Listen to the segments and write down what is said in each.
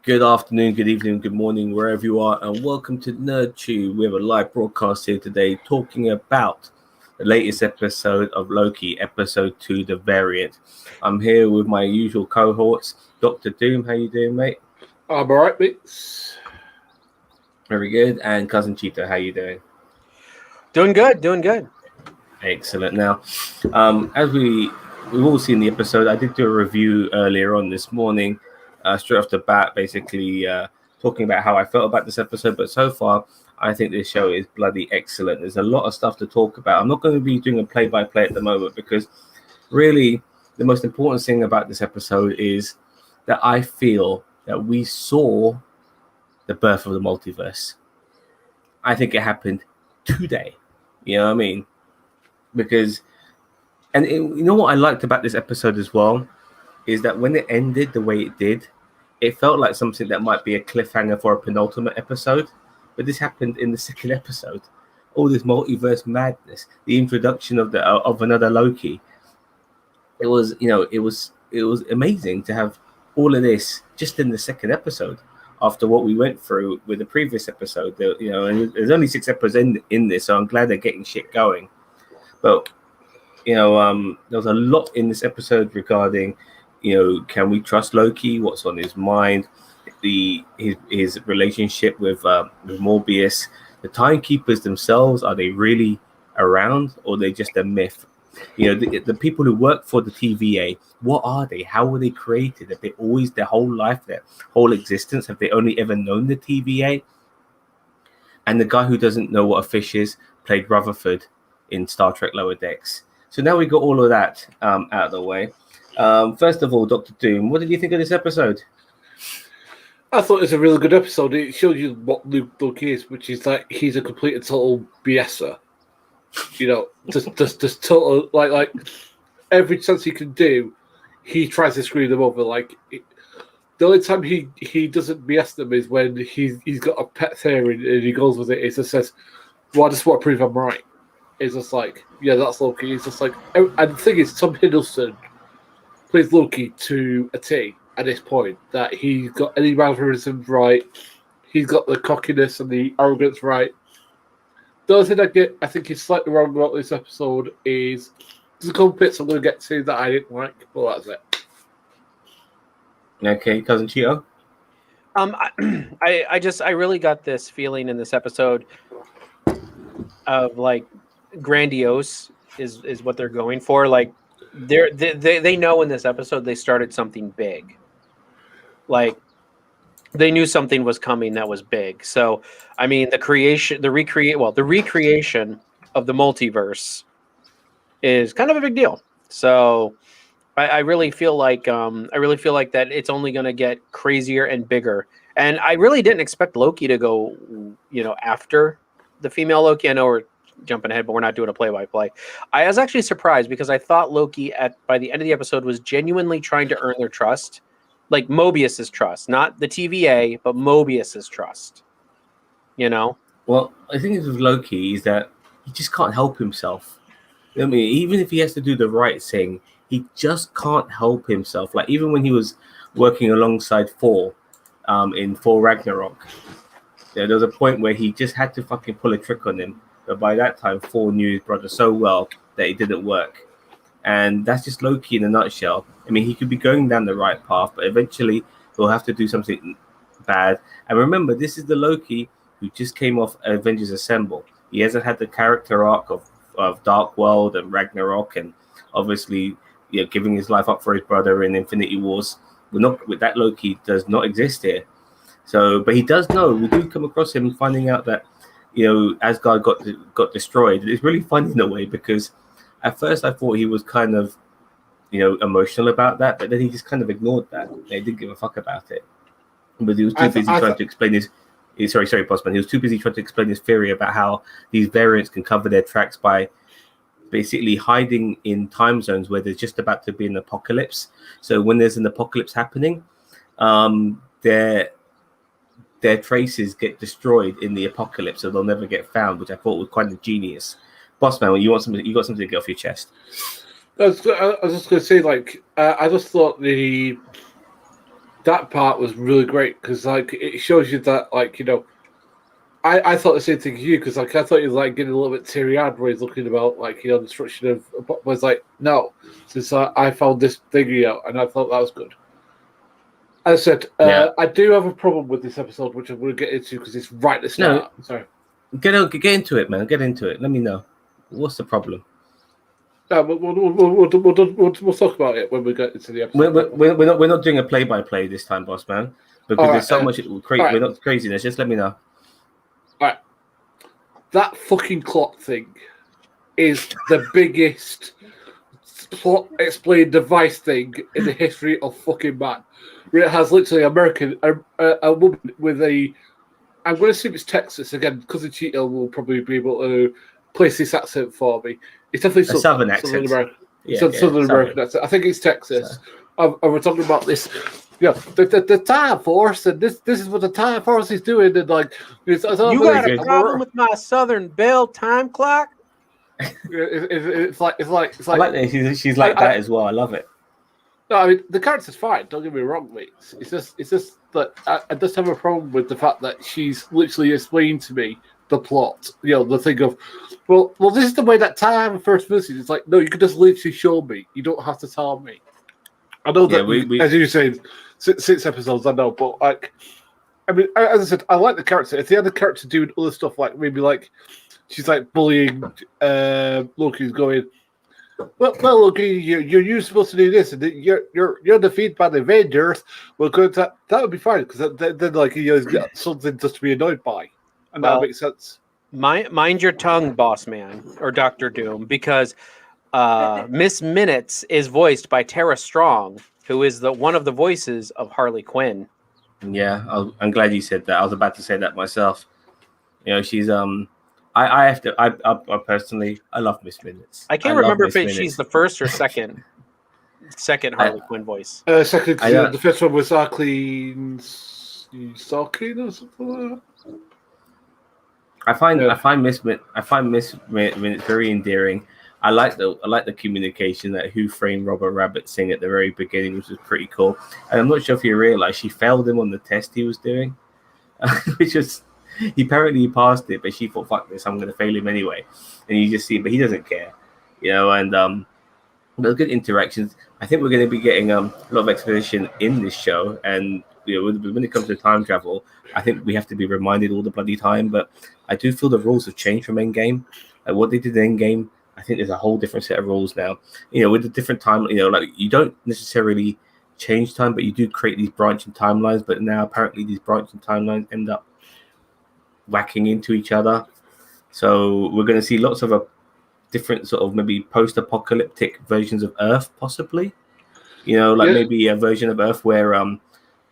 Good afternoon, good evening, good morning, wherever you are, and welcome to Nerd Tube. We have a live broadcast here today talking about the latest episode of Loki, episode 2, The Variant. I'm here with my usual cohorts, Dr. Doom. How you doing, mate? I'm all right, mates. Very good. And Cousin Cheetah, how you doing? Doing good. Excellent. Now, as we've all seen the episode, I did do a review earlier on this morning, straight off the bat, basically talking about how I felt about this episode. But so far, I think this show is bloody excellent. There's a lot of stuff to talk about. I'm not going to be doing a play-by-play at the moment because really the most important thing about this episode is that I feel that we saw the birth of the multiverse. I think it happened today. You know what I mean? Because, you know what I liked about this episode as well, is that when it ended the way it did, it felt like something that might be a cliffhanger for a penultimate episode. But this happened in the second episode. All this multiverse madness, the introduction of another Loki. It was amazing to have all of this just in the second episode. After what we went through with the previous episode, and there's only 6 episodes in this, so I'm glad they're getting shit going. But there was a lot in this episode regarding, can we trust Loki? What's on his mind? His relationship with Morbius. The timekeepers themselves, are they really around, or are they just a myth? The people who work for the TVA, what are they? How were they created? Have they always, their whole life, their whole existence, have they only ever known the TVA? And the guy who doesn't know what a fish is played Rutherford in Star Trek Lower Decks. So now we got all of that out of the way. First of all, Dr. Doom, what did you think of this episode? I thought it was a really good episode. It showed you what Loki is, which is like he's a complete and total BSer. Just total like every chance he can do, he tries to screw them over. The only time he doesn't BS them is when he's got a pet theory and he goes with it. He just says, "Well, I just want to prove I'm right." It's just like, yeah, that's Loki. It's just like, and the thing is, Tom Hiddleston plays Loki to a T at this point. That he's got any mannerisms right, he's got the cockiness and the arrogance right. The other thing I think is slightly wrong about this episode is there's a couple bits I'm going to get to that I didn't like, but that's it. Okay, Cousin Chio? I really got this feeling in this episode of like grandiose is what they're going for. Like they know in this episode they started something big. Like they knew something was coming that was big. So, I mean, the recreation of the multiverse is kind of a big deal. So, I really feel like that it's only going to get crazier and bigger. And I really didn't expect Loki to go, after the female Loki. I know we're jumping ahead, but we're not doing a play-by-play. I was actually surprised because I thought Loki by the end of the episode was genuinely trying to earn their trust. Like Mobius's trust, not the TVA, but Mobius's trust. Well, I think with Loki is that he just can't help himself. I mean, even if he has to do the right thing, he just can't help himself. Like even when he was working alongside Thor, in Thor Ragnarok, there was a point where he just had to fucking pull a trick on him. But by that time, Thor knew his brother so well that it didn't work. And that's just Loki in a nutshell. I mean, he could be going down the right path, but eventually he'll have to do something bad. And remember, this is the Loki who just came off Avengers Assemble. He hasn't had the character arc of Dark World and Ragnarok, and obviously, giving his life up for his brother in Infinity Wars. With that Loki does not exist here. So, but he does know. We do come across him finding out that Asgard got destroyed. It's really funny in a way because at first I thought he was kind of emotional about that, but then he just kind of ignored that. He didn't give a fuck about it. But he was too busy trying to explain his sorry, Postman. He was too busy trying to explain his theory about how these variants can cover their tracks by basically hiding in time zones where there's just about to be an apocalypse. So when there's an apocalypse happening, their traces get destroyed in the apocalypse, so they'll never get found, which I thought was quite ingenious. Bossman, you got something to get off your chest? I was just going to say, I just thought that part was really great because like it shows you that like I thought the same thing as you because like I thought he was like getting a little bit teary-eyed where he's looking about like the destruction of was like no since I found this thing out and I thought that was good. As I said, I do have a problem with this episode which I'm going to get into because it's right at the start. No, sorry. Get into it, man. Get into it. Let me know. What's the problem? No, we'll talk about it when we get into the episode. We're not doing a play-by-play this time, boss man, because there's so much we're not craziness. Just let me know. All right. That fucking clock thing is the biggest plot explained device thing in the history of fucking man. Where it has literally a woman with a. I'm going to assume it's Texas again because the Cheeto will probably be able to place this accent for me. It's definitely a southern accent. Southern American accent. I think it's Texas. And we're talking about this. Yeah, the Time Force, and this is what the Time Force is doing, and like you got a problem with my Southern Belle time clock? It's like I like that she's like that as well. I love it. No, I mean the character's fine. Don't get me wrong, mate. It's just that I just have a problem with the fact that she's literally explained to me the plot. The thing of, well, this is the way that Time first visited. It's like, no, you can just literally show me. You don't have to tell me. I know that, we as you said, 6 episodes. I know, but like, I mean, as I said, I like the character. If they had the character doing other stuff, like maybe like she's like bullying Loki's going. Well, Loki, you're supposed to do this, and you're defeated by the Avengers. Well, good, that would be fine because then like he's got something just to be annoyed by, and that makes sense. Mind your tongue, boss man, or Doctor Doom, because Miss Minutes is voiced by Tara Strong, who is one of the voices of Harley Quinn. Yeah, I'm glad you said that. I was about to say that myself. She's I personally I love Miss Minutes. I can't remember if she's the first or second Harley Quinn voice. Second, the first one was Arcleen Sarkin or something like that. I find Miss Minutes very endearing. I like the communication that Who Framed Robert Rabbit thing at the very beginning, which was pretty cool. And I'm not sure if you realize she failed him on the test he was doing, which was. He passed it, but she thought, "Fuck this! I'm going to fail him anyway." And you just see, but he doesn't care, And there's good interactions. I think we're going to be getting a lot of exposition in this show, and when it comes to time travel, I think we have to be reminded all the bloody time. But I do feel the rules have changed from Endgame. Like what they did in Endgame, I think there's a whole different set of rules now. With the different time, like you don't necessarily change time, but you do create these branching timelines. But now apparently these branching timelines end up whacking into each other, so we're going to see lots of different sort of maybe post-apocalyptic versions of Earth, possibly. Maybe a version of Earth where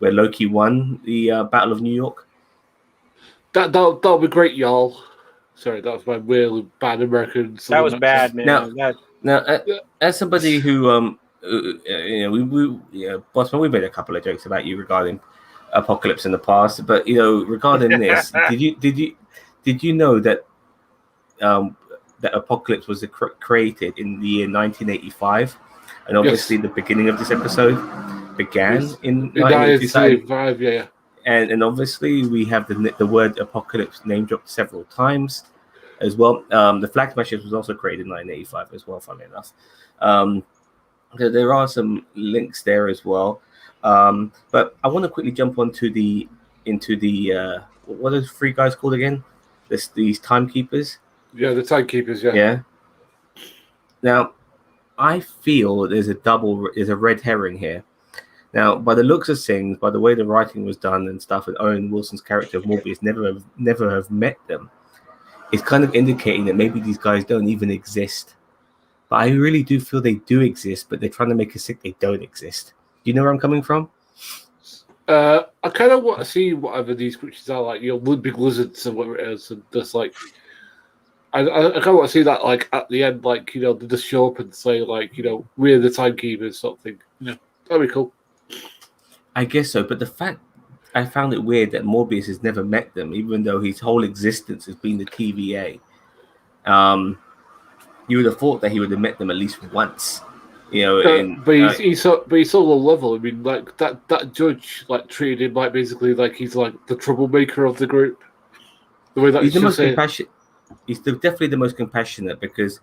Loki won the Battle of New York. That'll be great, y'all. Sorry, that was my really bad American. That was bad, man. Now, as somebody who Bossman, we made a couple of jokes about you regarding Apocalypse in the past, but regarding this, did you know that that Apocalypse was created in the year 1985, and obviously the beginning of this episode began in 1985. Yeah. And obviously we have the word Apocalypse name dropped several times as well. The Flag Smashers was also created in 1985 as well, funnily enough. There are some links there as well. But I want to quickly jump into the what are those 3 guys called again? These timekeepers. Yeah, the timekeepers. Yeah. Yeah. Now, I feel there's a red herring here. Now, by the looks of things, by the way the writing was done and stuff, and Owen Wilson's character of Morbius never have met them, it's kind of indicating that maybe these guys don't even exist. But I really do feel they do exist, but they're trying to make us think they don't exist. Do you know where I'm coming from? I kind of want to see whatever these creatures are, like big lizards or whatever it is, and just like I kind of want to see that, like at the end, like they just show up and say, like we're the timekeepers, sort of thing. That'd be cool. I guess so, but the fact I found it weird that Morbius has never met them, even though his whole existence has been the TVA. You would have thought that he would have met them at least once. You know, he saw the level. I mean, like that judge like treated him like basically like he's like the troublemaker of the group. The way that he's the most compassionate. He's definitely the most compassionate because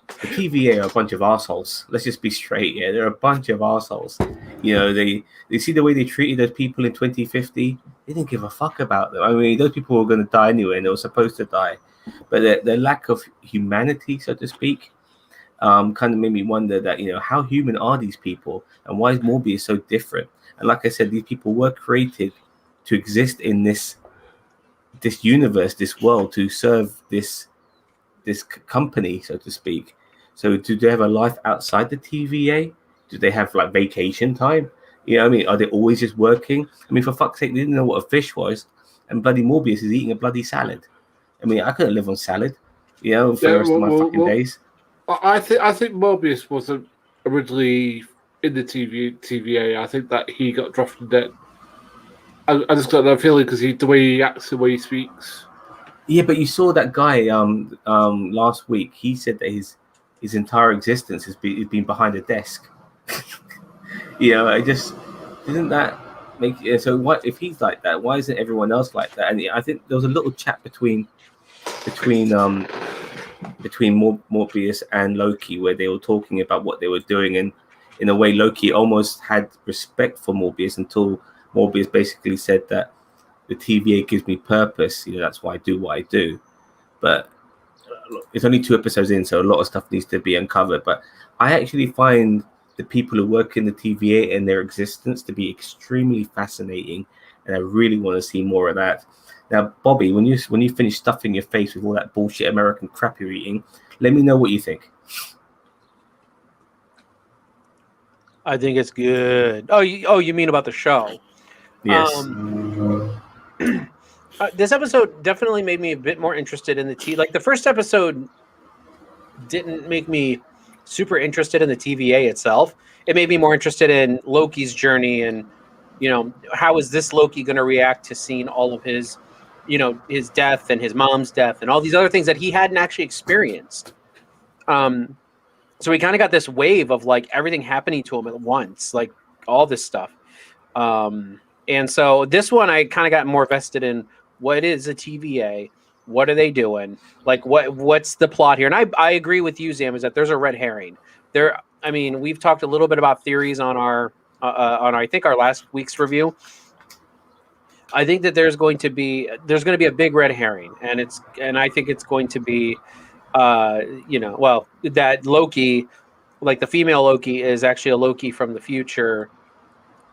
the TVA are a bunch of assholes. Let's just be straight here. They're a bunch of assholes. You know, they see the way they treated those people in 2050. They didn't give a fuck about them. I mean, those people were going to die anyway, and they were supposed to die. But their lack of humanity, so to speak, kind of made me wonder that, you know, how human are these people, and why is Morbius so different? And like I said, these people were created to exist in this universe, this world, to serve this company, so to speak. So do they have a life outside the TVA? Do they have like vacation time? You know what I mean? Are they always just working? I mean, for fuck's sake, they didn't know what a fish was, and bloody Morbius is eating a bloody salad. I mean, I couldn't live on salad, you know, for the rest of my fucking days. I think Morbius wasn't originally in the TVA. I think that he got drafted in. I just got that feeling because the way he acts, the way he speaks. Yeah, but you saw that guy last week. He said that his entire existence has been behind a desk. You know, I just didn't that make so. What if he's like that? Why isn't everyone else like that? And I think there was a little chat between Morbius and Loki where they were talking about what they were doing, and in a way, Loki almost had respect for Morbius until Morbius basically said that the TVA gives me purpose. You know, that's why I do what I do. But it's only 2 episodes in, so a lot of stuff needs to be uncovered. But I actually find the people who work in the TVA and their existence to be extremely fascinating, and I really want to see more of that. Now, Bobby, when you finish stuffing your face with all that bullshit American crap you're eating, let me know what you think. I think it's good. Oh, you mean about the show? Yes. This episode definitely made me a bit more interested in the Like the first episode didn't make me super interested in the TVA itself. It made me more interested in Loki's journey and, you know, how is this Loki going to react to seeing all of his, you know, his death and his mom's death and all these other things that he hadn't actually experienced. So we kind of got this wave of like everything happening to him at once, like all this stuff. And so this one, I kind of got more vested in what is a TVA, what are they doing, like what's the plot here. And I agree with you, Zam, is that there's a red herring there. I mean, we've talked a little bit about theories on our I think our last week's review. I think that there's going to be a big red herring, and I think it's going to be, you know, well, that Loki, like the female Loki, is actually a Loki from the future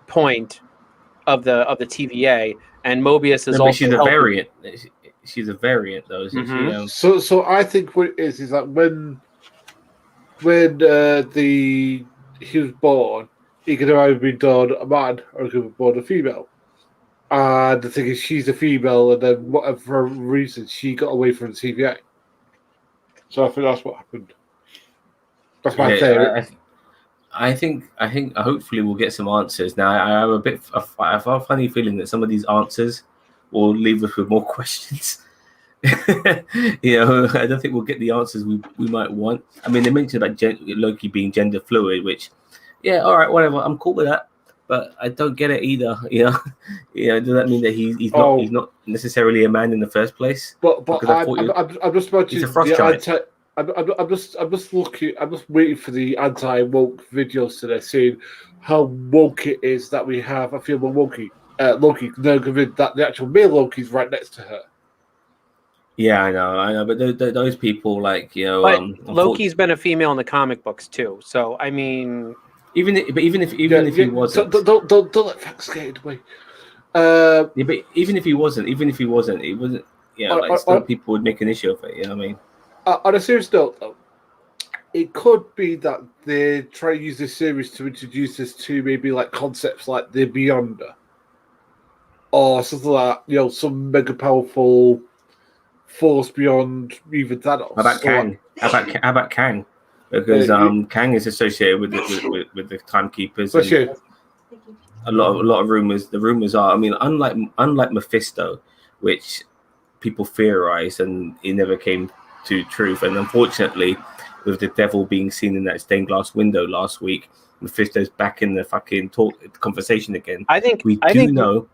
point of the TVA, and Mobius is also. She's a variant. She's a variant, though, isn't Mm-hmm. she? So I think what it is that when he was born, he could have either been born a man or he could have been born a female. And the thing is, she's a female, and then whatever reason, she got away from the TVA. So I think that's what happened. That's my theory. I think hopefully we'll get some answers. Now I have a funny feeling that some of these answers will leave us with more questions. You know, I don't think we'll get the answers we might want. I mean, they mentioned about Loki being gender fluid, which, yeah, all right, whatever. I'm cool with that, but I don't get it either. You know, does that mean that he's not necessarily a man in the first place? But I'm just about he's a frost giant. I'm just waiting for the anti-woke videos today, seeing how woke it is that we have a female Loki. Loki, now convinced that the actual male Loki's right next to her. Yeah, I know, but those people, like, you know, but Loki's been a female in the comic books too. So I mean, even if he wasn't, don't let facts get away. Yeah, but even if he wasn't, it wasn't. You know, like still people would make an issue of it. You know what I mean? On a serious note, though, it could be that they try to use this series to introduce us to maybe like concepts like the Beyonder, or something like, you know, some mega powerful force beyond even Thanos. How about Kang? How about Kang? Because Kang is associated with the timekeepers. A lot of rumors. The rumors are, I mean, unlike Mephisto, which people theorize and it never came to truth, and unfortunately with the devil being seen in that stained glass window last week. Mephisto's back in the fucking conversation again. I think we do know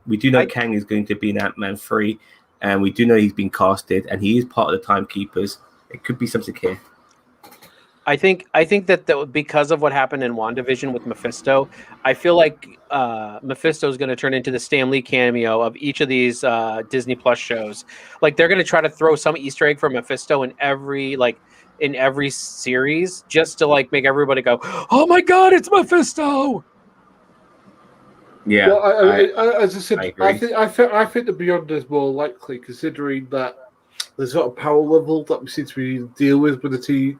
Kang is going to be in Ant-Man 3, and we do know he's been casted, and he is part of the Timekeepers. It could be something here. I think that because of what happened in WandaVision with Mephisto, I feel like Mephisto is going to turn into the Stan Lee cameo of each of these Disney Plus shows. Like they're going to try to throw some Easter egg for Mephisto in every series, just to like make everybody go, "Oh my God, it's Mephisto!" Yeah, well, as I said, I I think the Beyond is more likely, considering that there's not a power level that we seem to be deal with the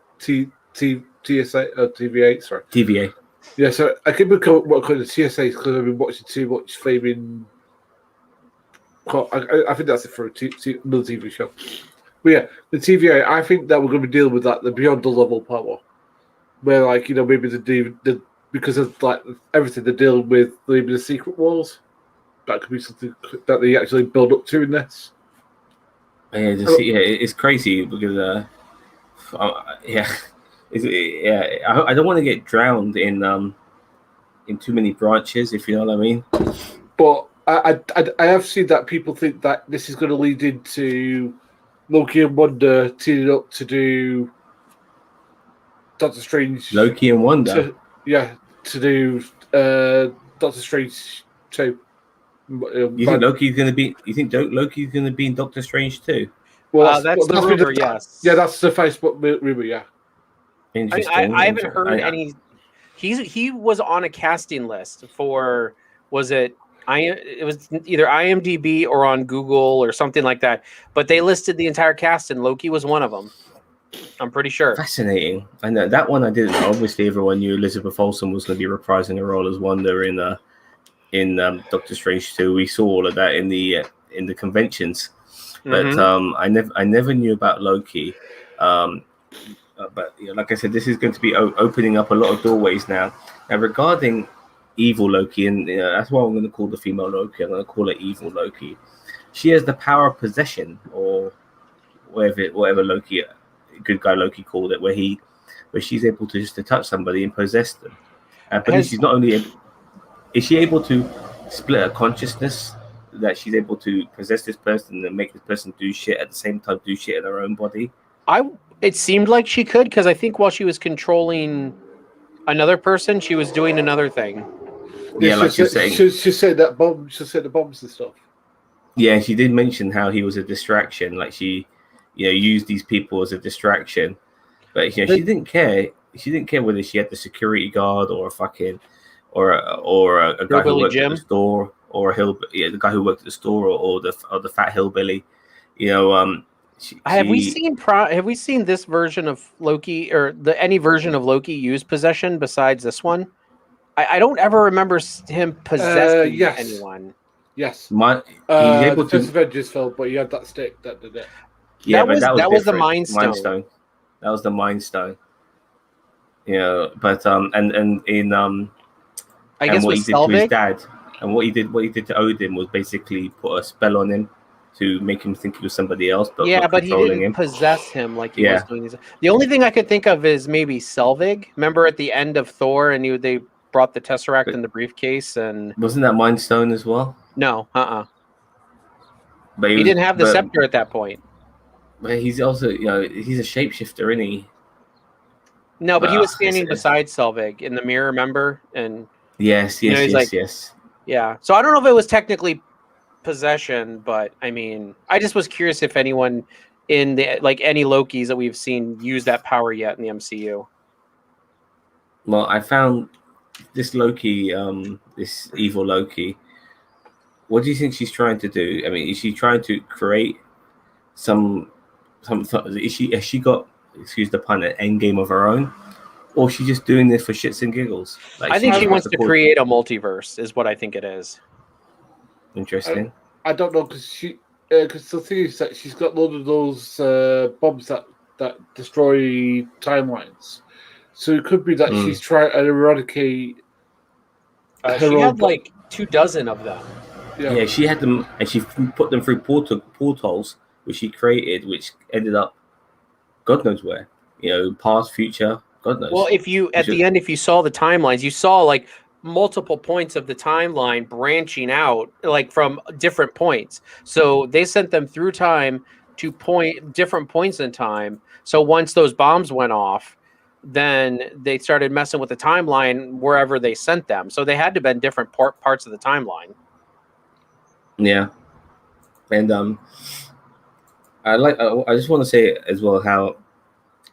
TVA. Sorry, TVA. Yeah, so I can become what I call the TSA because I've been watching too much flaming. I think that's it for another TV show. But yeah, the TVA. I think that we're going to be dealing with that the beyond the level power, where like maybe the because of like everything they're dealing with, maybe the secret wars. That could be something that they actually build up to in this. Yeah, it's crazy because I don't want to get drowned in too many branches, if you know what I mean. But I have seen that people think that this is going to lead into Loki and Wanda teaming up to do Doctor Strange. Loki and Wanda. To do Doctor Strange 2. You think Loki's going to be? You think Loki's going to be in Doctor Strange 2? Well, that's the rumor. Yes. Yeah, that's the Facebook rumor. Yeah. Interesting. I haven't heard any. He was on a casting list for. Was it? It was either IMDb or on Google or something like that. But they listed the entire cast, and Loki was one of them. I'm pretty sure. Fascinating. I know that one. I didn't know. Obviously, everyone knew Elizabeth Olsen was going to be reprising her role as Wanda in Doctor Strange 2. We saw all of that in the conventions, but I never knew about Loki. But like I said, this is going to be opening up a lot of doorways now. Now regarding evil Loki, and that's why I'm going to call the female Loki. I'm going to call her evil Loki. She has the power of possession, or whatever Loki, good guy Loki called it, where she's able to just to touch somebody and possess them. But she's not only is she able to split her consciousness, that she's able to possess this person and make this person do shit at the same time, do shit in her own body. It seemed like she could, because I think while she was controlling another person, she was doing another thing. Yeah, like she was saying. She said that bomb. She said the bombs and stuff. Yeah, she did mention how he was a distraction. Like she, used these people as a distraction, but she didn't care. She didn't care whether she had the security guard or a fucking or a guy who worked at the store, or the guy who worked at the store, or the fat hillbilly. Have we seen this version of Loki, or any version of Loki use possession besides this one? I don't ever remember him possessing anyone. Yes. He's able to. Avengers film, but he had that stick that did it. Yeah, that was the Mind Stone. That was the Mind Stone. But and in I guess what he did Selvig? to his dad, and what he did to Odin was basically put a spell on him to make him think he was somebody else. But he didn't possess him like he was doing. The only thing I could think of is maybe Selvig. Remember at the end of Thor, and they brought the Tesseract in the briefcase, and wasn't that Mind Stone as well? No, But he didn't have the scepter at that point. But he's also, he's a shapeshifter, isn't he? No, but he was standing beside Selvig in the mirror, remember? And yes. Yeah. So I don't know if it was technically possession, but I mean, I just was curious if anyone in any Lokis that we've seen use that power yet in the MCU. Well, I found this Loki, this evil Loki. What do you think she's trying to do? I mean, is she trying to create some has she got, excuse the pun, an end game of her own, or is she just doing this for shits and giggles? I think she wants to create a multiverse, is what I think it is. Interesting. I don't know, because the thing is that she's got a lot of those bombs that destroy timelines, so it could be that she's trying to eradicate. She had 24 of them. Yeah, she had them, and she put them through portals, which she created, which ended up God knows where. past, future, God knows. Well, if you at the end, if you saw the timelines, you saw like multiple points of the timeline branching out, like from different points. So they sent them through time to different points in time. So once those bombs went off, then they started messing with the timeline wherever they sent them. So they had to have been different parts of the timeline. Yeah, and I just want to say as well how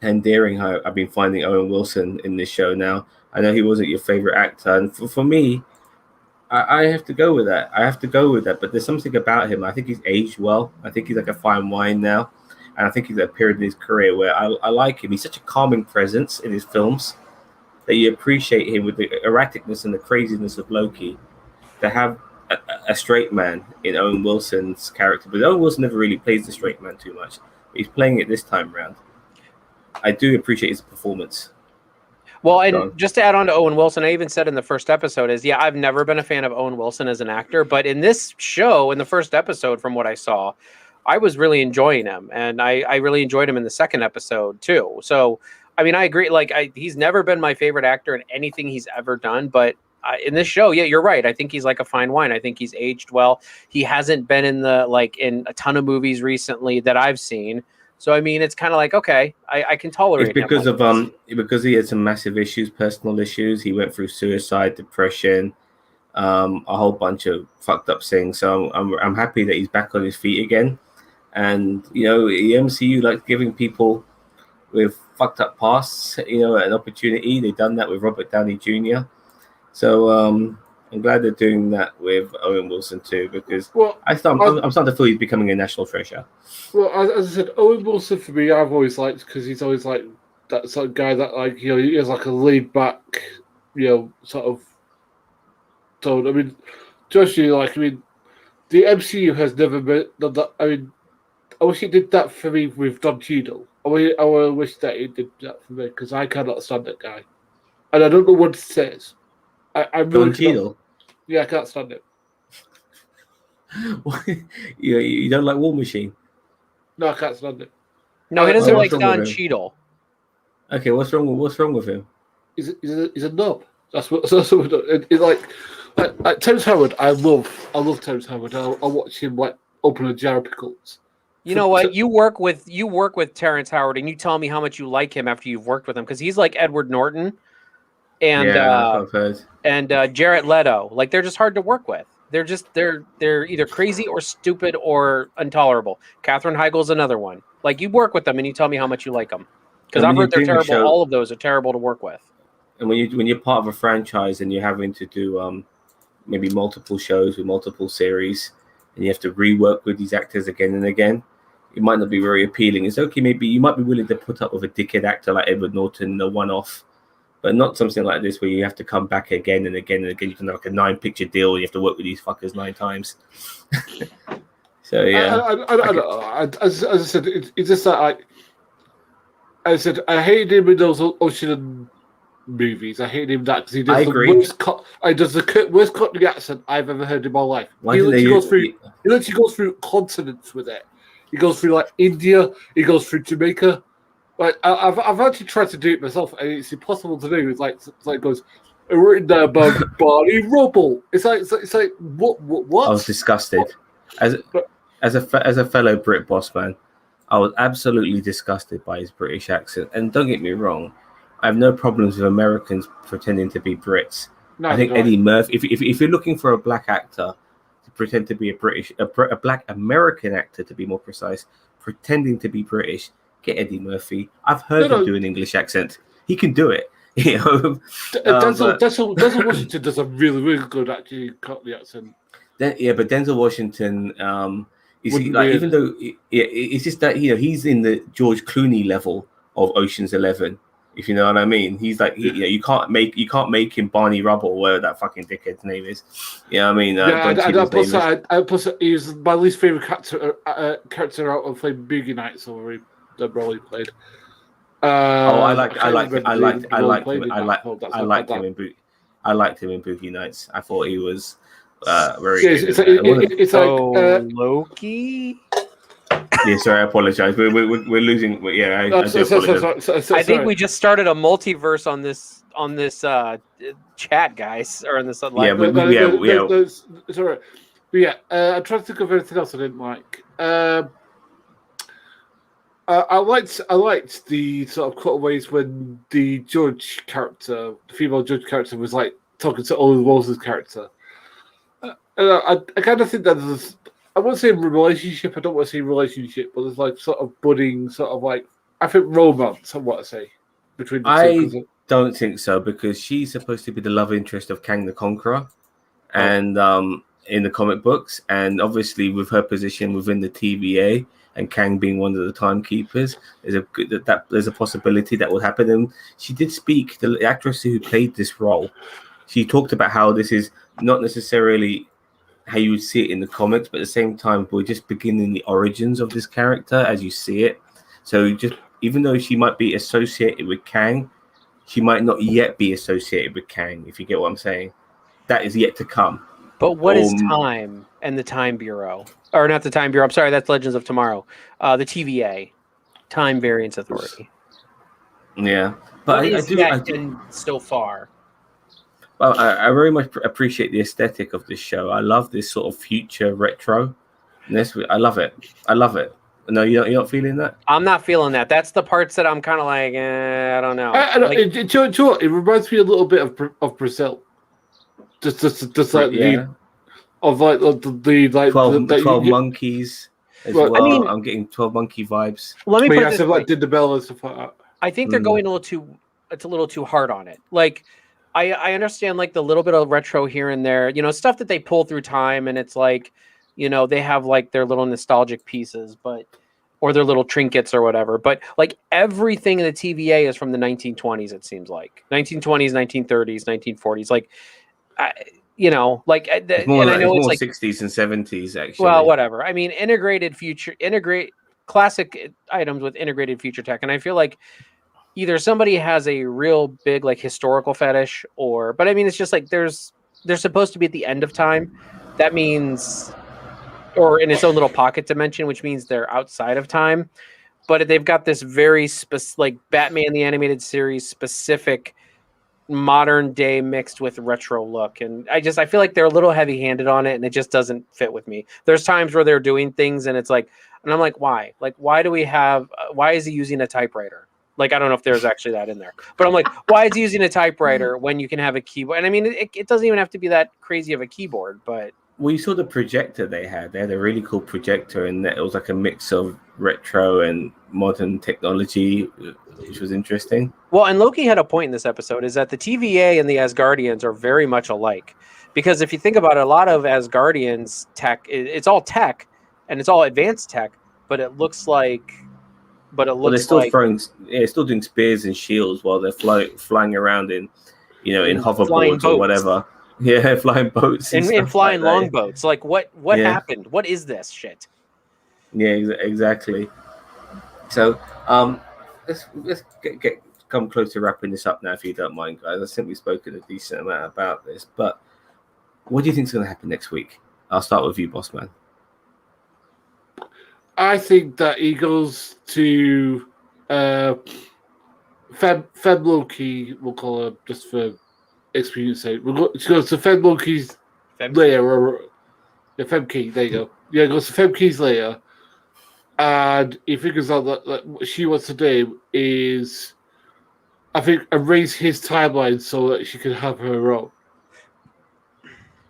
endearing how I've been finding Owen Wilson in this show now. I know he wasn't your favorite actor, and for me, I have to go with that. I have to go with that. But there's something about him. I think he's aged well. I think he's like a fine wine now, and I think he's at a period in his career where I like him. He's such a calming presence in his films that you appreciate him with the erraticness and the craziness of Loki. To have a straight man in Owen Wilson's character, but Owen Wilson never really plays the straight man too much. But he's playing it this time around. I do appreciate his performance. Well, and just to add on to Owen Wilson, I even said in the first episode I've never been a fan of Owen Wilson as an actor, but in this show, in the first episode, from what I saw, I was really enjoying him, and I really enjoyed him in the second episode too. So, I mean, I agree. Like, he's never been my favorite actor in anything he's ever done, but in this show, yeah, you're right. I think he's like a fine wine. I think he's aged well. He hasn't been in in a ton of movies recently that I've seen. So I mean, it's kind of like, okay, I can tolerate. It's because because he had some massive issues, personal issues. He went through suicide, depression, a whole bunch of fucked up things. So I'm happy that he's back on his feet again. And the MCU likes giving people with fucked up pasts, an opportunity. They've done that with Robert Downey Jr. So I'm glad they're doing that with Owen Wilson too, because I'm starting to feel he's becoming a national treasure. Well, as I said, Owen Wilson for me, I've always liked, because he's always like that sort of guy that he has like a laid back, sort of tone. I mean, the MCU has never been done that. I mean, I wish it did that for me with Don Cheadle. I wish that it did that for me, because I cannot stand that guy, and I don't know what it says. I really Don Cheadle? Yeah, I can't stand it. You don't like War Machine? No, I can't stand it. No, he doesn't like Don Cheadle. Okay, what's wrong with him? He's a knob. That's what it's like Terrence Howard. I love Terrence Howard. I'll watch him like open a jar of pickles. You know what? You work with Terrence Howard, and you tell me how much you like him after you've worked with him, because he's like Edward Norton and Jared Leto. Like, they're just hard to work with. They're either crazy or stupid or intolerable. Katherine Heigl's another one. Like, you work with them and you tell me how much you like them, because I've heard they're terrible. All of those are terrible to work with. And when you're part of a franchise and you're having to do maybe multiple shows with multiple series, and you have to rework with these actors again and again, it might not be very appealing. It's okay, maybe you might be willing to put up with a dickhead actor like Edward Norton, a one-off, but not something like this where you have to come back again and again and again. You can have like a 9-picture deal and you have to work with these fuckers 9 times. So yeah, as I said, it's just that I said I hated him in those Ocean movies. I hated him that because he does the worst Cockney accent I've ever heard in my life. He literally goes through continents with it. He goes through like India. He goes through Jamaica. Like I've actually tried to do it myself, and it's impossible to do. It's like it goes written down by Barney Rubble. It's like what? I was disgusted. As a fellow Brit boss man, I was absolutely disgusted by his British accent. And don't get me wrong, I have no problems with Americans pretending to be Brits. No, I think Eddie Murphy. If you're looking for a black actor to pretend to be a black American actor, to be more precise, pretending to be British, get Eddie Murphy. I've heard him do an English accent. He can do it. Denzel Washington does a really, really good actually Cockney accent. But Denzel Washington, even though it's just that he's in the George Clooney level of Ocean's 11. If you know what I mean, he's like you can't make him Barney Rubble, or whatever that fucking dickhead's name is. You know what I mean? Plus, he's my least favorite character out of playing Boogie Nights, or the role he played. I liked him in Boogie Nights. I thought he was very good. It's like Loki. Yeah, sorry, I apologize. We're losing. Yeah, I do apologize. I think we just started a multiverse on this chat, guys, or on this live. Yeah, it's all right. But yeah, I'm trying to think of anything else I didn't like. I liked the sort of cutaways when the judge character, the female judge character, was like talking to Owen Wilson's character. And I kind of think that there's, I won't say relationship, I don't want to say relationship, but there's like sort of budding, sort of like, I think romance, I want to say, between the two. Don't think so, because she's supposed to be the love interest of Kang the Conqueror, and in the comic books, and obviously with her position within the TVA and Kang being one of the timekeepers, there's a possibility that will happen. And she did speak, the actress who played this role, she talked about how this is not necessarily how you would see it in the comics, but at the same time, we're just beginning the origins of this character as you see it. So just even though she might be associated with Kang, she might not yet be associated with Kang, if you get what I'm saying. That is yet to come. But what is Time and the Time Bureau? Or not the Time Bureau, I'm sorry, that's Legends of Tomorrow. The TVA, Time Variance Authority. Yeah. But I do so far. Well, I very much appreciate the aesthetic of this show. I love this sort of future retro. I love it. I love it. No, you're not feeling that? I'm not feeling that. That's the parts that I'm kind of like, I don't know. It reminds me a little bit of Brazil. Just like of like the 12 monkeys as well. I mean, I'm getting 12 monkey vibes. Let me put it this way. Like did the bell and stuff like that. I think they're going it's a little too hard on it. Like I understand like the little bit of retro here and there, stuff that they pull through time, and it's like, they have like their little nostalgic pieces, or their little trinkets or whatever. But like everything in the TVA is from the 1920s, it seems like 1920s, 1930s, 1940s. Like, it's more like 60s and 70s actually. Well, whatever. I mean, integrate classic items with integrated future tech, and I feel like either somebody has a real big like historical fetish, but I mean, it's just like they're supposed to be at the end of time. That means, or in its own little pocket dimension, which means they're outside of time. But they've got this very like Batman the Animated Series specific modern day mixed with retro look, and I feel like they're a little heavy handed on it, and it just doesn't fit with me. There's times where they're doing things, and it's like, and I'm like, why? Like, why is he using a typewriter? Like, I don't know if there's actually that in there, but I'm like, why is he using a typewriter when you can have a keyboard? And I mean, it doesn't even have to be that crazy of a keyboard, but. Well, you saw the projector they had. They had a really cool projector, and it was like a mix of retro and modern technology, which was interesting. Well, and Loki had a point in this episode, is that the TVA and the Asgardians are very much alike. Because if you think about it, a lot of Asgardians tech, it's all tech, and it's all advanced tech, but it looks like... they're still still doing spears and shields while they're flying around in hoverboards or whatever. Yeah, flying boats and flying like longboats. Like what happened? What is this shit? Yeah, exactly. So let's come close to wrapping this up now, if you don't mind, guys. I think we've spoken a decent amount about this, but what do you think is going to happen next week? I'll start with you, boss man. I think that he goes to Feb Loki, we'll call her just for experience sake. She goes to Feb Loki's layer, or Femke, there you go. Yeah, goes to Femke's layer, and he figures out that what she wants to do is, I think, erase his timeline so that she can have her own.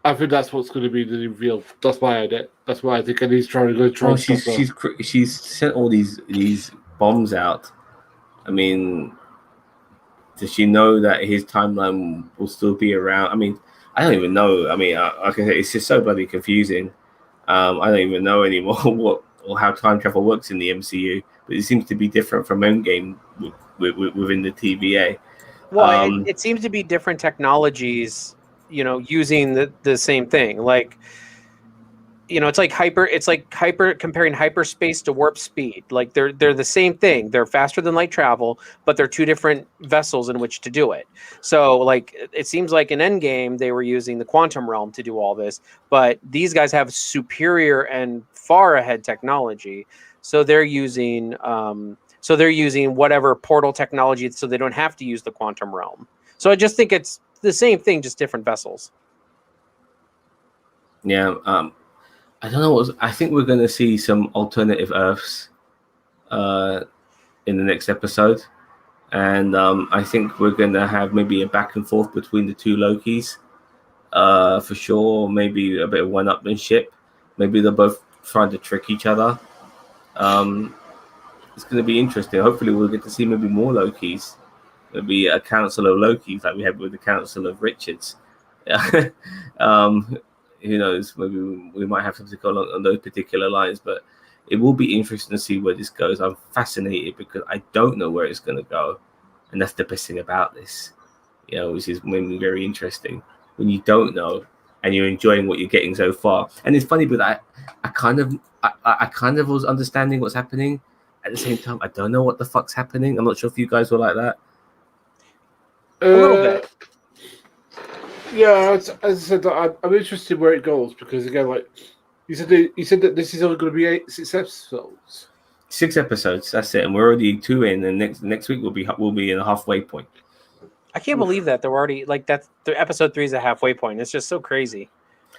I think that's what's going to be the reveal. That's my idea. That's why I think, and he's trying to go try. She's sent all these bombs out. I mean, does she know that his timeline will still be around? I mean, I don't even know. I mean, I can say it's just so bloody confusing. I don't even know anymore what or how time travel works in the MCU, but it seems to be different from Endgame within the TVA. Well, it seems to be different technologies, using the same thing. Like, it's like hyper comparing hyperspace to warp speed. Like they're the same thing. They're faster than light travel, but they're two different vessels in which to do it. So like it seems like in Endgame they were using the quantum realm to do all this, but these guys have superior and far ahead technology. so they're using whatever portal technology, so they don't have to use the quantum realm. So I just think it's the same thing, just different vessels. Yeah, I don't know. I think we're going to see some alternative Earths in the next episode, and I think we're going to have maybe a back and forth between the two Lokis, for sure. Maybe a bit of one-upmanship. Maybe they're both trying to trick each other. It's going to be interesting. Hopefully, we'll get to see maybe more Lokis. Maybe a council of Lokis like we had with the Council of Richards. Who knows? Maybe we might have something on those particular lines, but it will be interesting to see where this goes. I'm fascinated because I don't know where it's going to go, and that's the best thing about this, which is maybe very interesting when you don't know and you're enjoying what you're getting so far. And it's funny, but I kind of was understanding what's happening at the same time. I don't know what the fuck's happening. I'm not sure if you guys were like that. A little bit. Yeah, as I said, I'm interested where it goes because again, like you said that this is only going to be 6 episodes. 6 episodes, that's it, and we're already 2 in, and next week we'll be in a halfway point. I can't believe that they're already that's the episode 3 is a halfway point. It's just so crazy.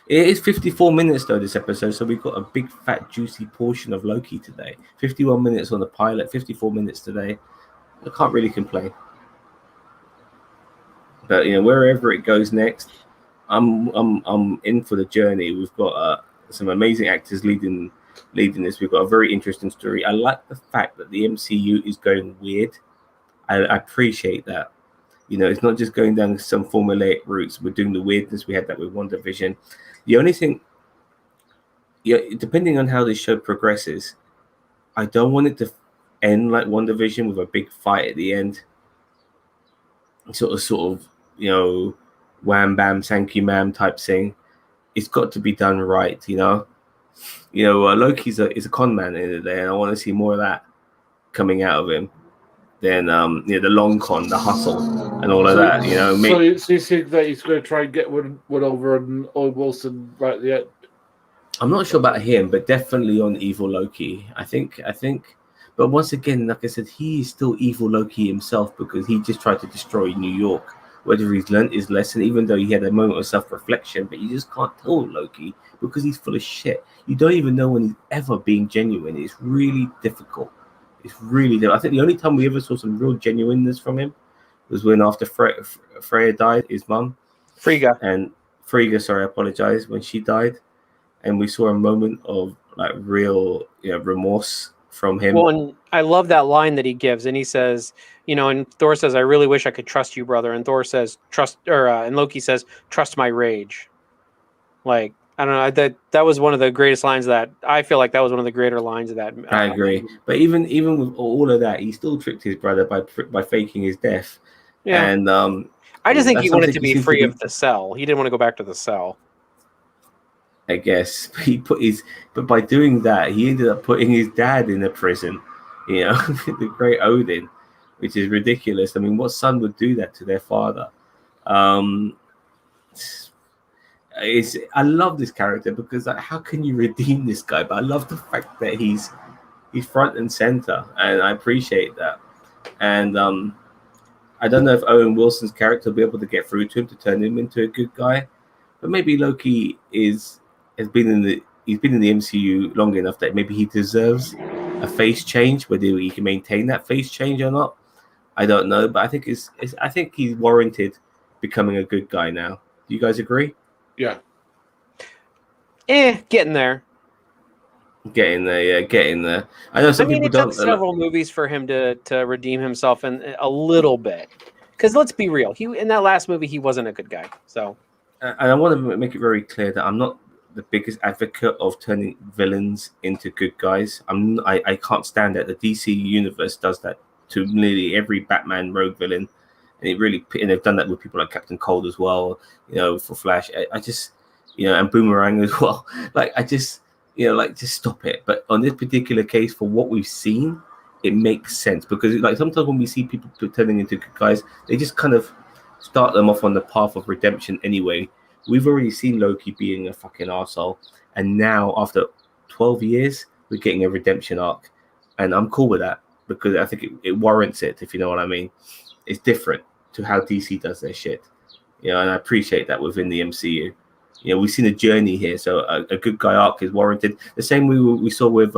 It is 54 minutes though this episode, so we've got a big fat juicy portion of Loki today. 51 minutes on the pilot, 54 minutes today. I can't really complain. But wherever it goes next, I'm in for the journey. We've got some amazing actors leading this. We've got a very interesting story. I like the fact that the MCU is going weird. I appreciate that. It's not just going down some formulaic routes. We're doing the weirdness. We had that with WandaVision. The only thing, depending on how this show progresses, I don't want it to end like WandaVision with a big fight at the end. Sort of, wham bam, thank you ma'am type thing. It's got to be done right, Loki's is a con man in the day, and I want to see more of that coming out of him. Then the long con, the hustle, and all of that. So you think that he's going to try and get one over on Owen Wilson right at the end? I'm not sure about him, but definitely on evil Loki. I think. But once again, like I said, he is still evil Loki himself because he just tried to destroy New York. Whether he's learned his lesson, even though he had a moment of self-reflection, but you just can't tell Loki because he's full of shit. You don't even know when he's ever being genuine. It's really difficult. I think the only time we ever saw some real genuineness from him was when after Freya died, his mum. Frigga, sorry, I apologize, when she died. And we saw a moment of like real remorse from him. Well, and I love that line that he gives, and he says, and Thor says, "I really wish I could trust you, brother." And Thor says, and Loki says, "Trust my rage." Like, I don't know, that was one of the greatest lines that I feel like that was one of the greater lines of that. I agree, but even with all of that, he still tricked his brother by faking his death. Yeah, and I just think he wanted to be free of the cell. He didn't want to go back to the cell. I guess but by doing that, he ended up putting his dad in a prison. The great Odin, which is ridiculous. I mean, what son would do that to their father? I love this character because how can you redeem this guy? But I love the fact that he's front and center, and I appreciate that. And I don't know if Owen Wilson's character will be able to get through to him to turn him into a good guy, but maybe Loki has been in the MCU long enough that maybe he deserves a face change. Whether he can maintain that face change or not, I don't know. But I think I think he's warranted becoming a good guy now. Do you guys agree? Yeah. Getting there. Getting there. I know some people it took several movies for him to redeem himself in a little bit. Because let's be real, in that last movie he wasn't a good guy. So, and I want to make it very clear that I'm not the biggest advocate of turning villains into good guys. I can't stand that. The DC universe does that to nearly every Batman rogue villain, and they've done that with people like Captain Cold as well. For Flash, I just and Boomerang as well. Like I just just stop it. But on this particular case, for what we've seen, it makes sense because like sometimes when we see people turning into good guys, they just kind of start them off on the path of redemption anyway. We've already seen Loki being a fucking arsehole, and now after 12 years, we're getting a redemption arc. and I'm cool with that because I think it warrants it. If you know what I mean, it's different to how DC does their shit, and I appreciate that within the MCU. We've seen a journey here, so a good guy arc is warranted. The same we saw with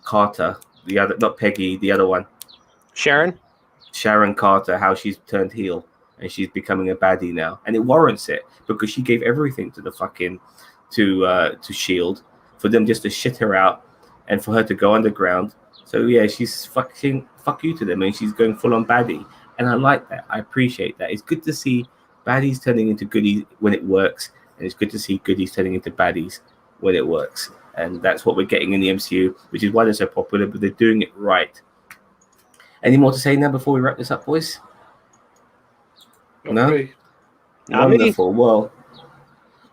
Carter, the other, not Peggy, the other one, Sharon Carter, how she's turned heel and she's becoming a baddie now, and it warrants it because she gave everything to the fucking to Shield for them just to shit her out and for her to go underground. So yeah, she's fuck you to them, and she's going full on baddie, and I like that. I appreciate that. It's good to see baddies turning into goodies when it works, and it's good to see goodies turning into baddies when it works, and that's what we're getting in the MCU, which is why they're so popular. But they're doing it right. Any more to say now before we wrap this up, boys? No. Wonderful.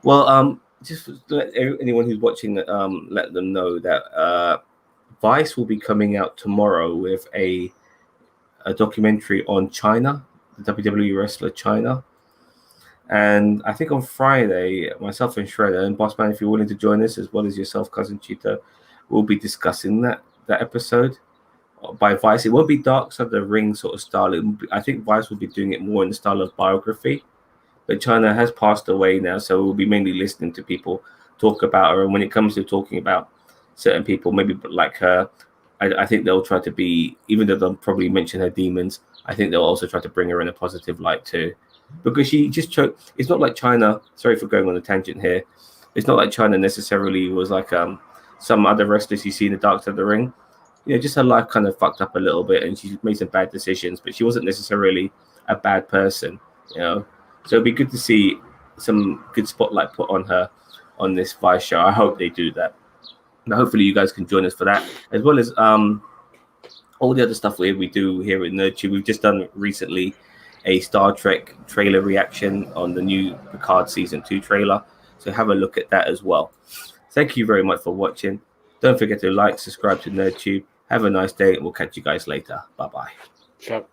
Well, just to let anyone who's watching, let them know that Vice will be coming out tomorrow with a documentary on China, the WWE wrestler China. And I think on Friday, myself and Shredder and Bossman, if you're willing to join us, as well as yourself, Cousin Cheetah, we'll be discussing that episode by Vice. It won't be Dark Side of the Ring sort of style. I think Vice will be doing it more in the style of biography. But China has passed away now, so we'll be mainly listening to people talk about her. And when it comes to talking about certain people, maybe like her, I think they'll try to be, even though they'll probably mention her demons, I think they'll also try to bring her in a positive light too. Because she just choked. It's not like China. Sorry for going on a tangent here. It's not like China necessarily was like some other wrestlers you see in the Dark Side of the Ring. Just her life kind of fucked up a little bit, and she made some bad decisions. But she wasn't necessarily a bad person, So it'd be good to see some good spotlight put on her on this Vice show. I hope they do that. Now, hopefully, you guys can join us for that, as well as all the other stuff we do here at NerdTube. We've just done recently a Star Trek trailer reaction on the new Picard Season 2 trailer. So have a look at that as well. Thank you very much for watching. Don't forget to like, subscribe to NerdTube. Have a nice day, and we'll catch you guys later. Bye-bye. Ciao.